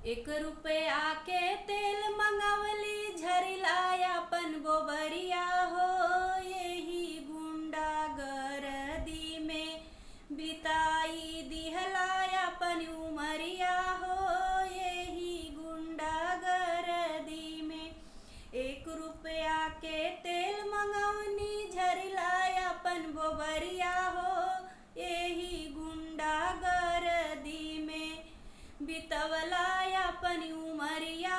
एक रुपया के तेल मंगवली झरिलायापन गोबरिया हो। यही गुंडा गर्दी में बिताई दिहलायापन उमरिया हो। यही गुंडा गर्दी में एक रुपया के तेल मंगवनी झरिलायापन गोबरिया हो। यही गुंडा गर्दी में बितवलायापन उमरिया